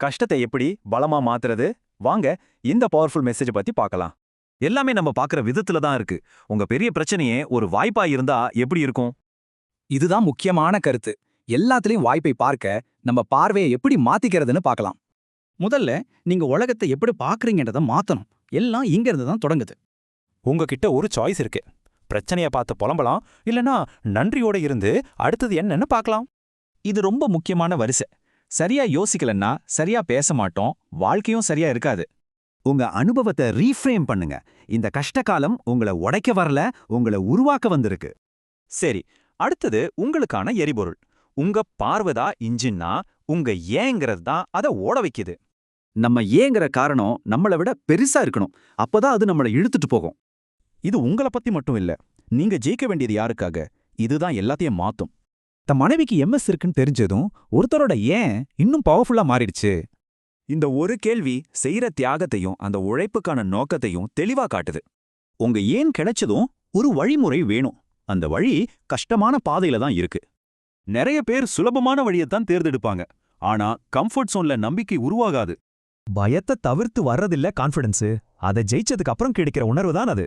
கஷ்டத்தை எப்படி பலமா மாத்துறது? வாங்க இந்த பவர்ஃபுல் மெசேஜ் பத்தி பார்க்கலாம். எல்லாமே நம்ம பார்க்குற விதத்துல தான் இருக்கு. உங்க பெரிய பிரச்சனையே ஒரு வாய்ப்பா இருந்தா எப்படி இருக்கும்? இதுதான் முக்கியமான கருத்து. எல்லாத்துலயும் வாய்ப்பை பார்க்க நம்ம பார்வையை எப்படி மாத்திக்கிறதுன்னு பார்க்கலாம். முதல்ல நீங்க உலகத்தை எப்படி பார்க்கறீங்கன்றத மாத்தணும். எல்லாம் இங்க இருந்து தான் தொடங்குது. உங்ககிட்ட ஒரு சாய்ஸ் இருக்கு. பிரச்சனைய பார்த்து புலம்பலாம், இல்லனா நன்றியோட இருந்து அடுத்தது என்னன்னு பார்க்கலாம். இது ரொம்ப முக்கியமான வரிசை. சரியா யோசிக்கலன்னா சரியா பேச மாட்டோம், வாழ்க்கையும் சரியா இருக்காது. உங்க அனுபவத்தை ரீஃப்ரேம் பண்ணுங்க. இந்த கஷ்டகாலம் உங்களை உடைக்க வரல, உங்களை உருவாக்க வந்திருக்கு. சரி, அடுத்தது உங்களுக்கான எரிபொருள். உங்க பார்வைதா இன்ஜின்னா, உங்க ஏங்கிறது தான் அதை ஓட வைக்குது. நம்ம ஏங்கிற காரணம் நம்மளை விட பெருசா இருக்கணும். அப்பதான் அது நம்மளை இழுத்துட்டு போகும். இது உங்கள பத்தி மட்டும் இல்ல. நீங்க ஜெயிக்க வேண்டியது யாருக்காக? இதுதான் எல்லாத்தையும் மாத்தும். தன் மனைவிக்கு எம்எஸ் இருக்குன்னு தெரிஞ்சதும் ஒருத்தரோட ஏன் இன்னும் பவர்ஃபுல்லா மாறிடுச்சு. இந்த ஒரு கேள்வி செய்யற தியாகத்தையும் அந்த உழைப்புக்கான நோக்கத்தையும் தெளிவா காட்டுது. உங்க ஏன் கிடைச்சதும் ஒரு வழிமுறை வேணும். அந்த வழி கஷ்டமான பாதையில தான் இருக்கு. நிறைய பேர் சுலபமான வழியைத்தான் தேர்ந்தெடுப்பாங்க. ஆனா கம்ஃபர்ட் சோன்ல நம்பிக்கை உருவாகாது. பயத்தை தவிர்த்து வர்றதில்ல கான்ஃபிடன்ஸ். அதை ஜெயிச்சதுக்கு அப்புறம் கிடைக்கிற உணர்வு தான் அது.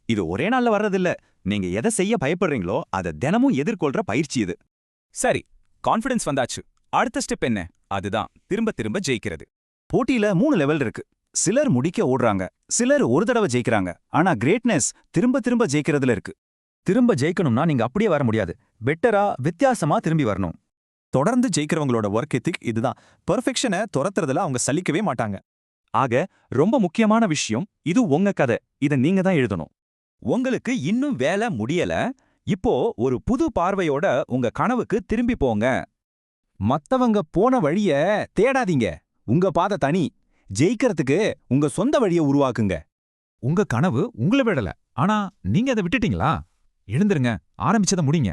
இது ஒரே நாள்ல வர்றதில்ல. நீங்க எதை செய்ய பயப்படுறீங்களோ அதை தினமும் எதிர்கொள்ற பயிற்சி இது. சரி, கான்ஃபிடன்ஸ் வந்தாச்சு. அடுத்த ஸ்டெப் என்ன? அதுதான் திரும்ப திரும்ப ஜெயிக்கிறது. போட்டியில 3 லெவல் இருக்கு. சிலர் முடிக்க ஓடுறாங்க, சிலர் ஒரு தடவை ஜெயிக்கிறாங்க. ஆனா கிரேட்னஸ் திரும்ப திரும்ப ஜெயிக்கிறதுல இருக்கு. திரும்ப ஜெயிக்கணும்னா நீங்க அப்படியே வர முடியாது. பெட்டரா வித்தியாசமா திரும்பி வரணும். தொடர்ந்து ஜெயிக்கிறவங்களோட ஒர்க் எத்திக் இதுதான். பெர்ஃபெக்ஷனை துரத்துறதுல அவங்க சலிக்கவே மாட்டாங்க. ஆக ரொம்ப முக்கியமான விஷயம், இது உங்க கதை. இதை நீங்க தான் எழுதணும். உங்களுக்கு இன்னும் வேலை முடியல, இப்போ ஒரு புது பார்வையோட உங்க கனவுக்கு திரும்பி போங்க. மத்தவங்க போன வழிய தேடாதீங்க. உங்க பாதை தனி. ஜெயிக்கிறதுக்கு உங்க சொந்த வழியை உருவாக்குங்க. உங்க கனவு உங்களை விடல, ஆனா நீங்க அதை விட்டுட்டீங்களா? எழுந்துருங்க, ஆரம்பிச்சதை முடிங்க.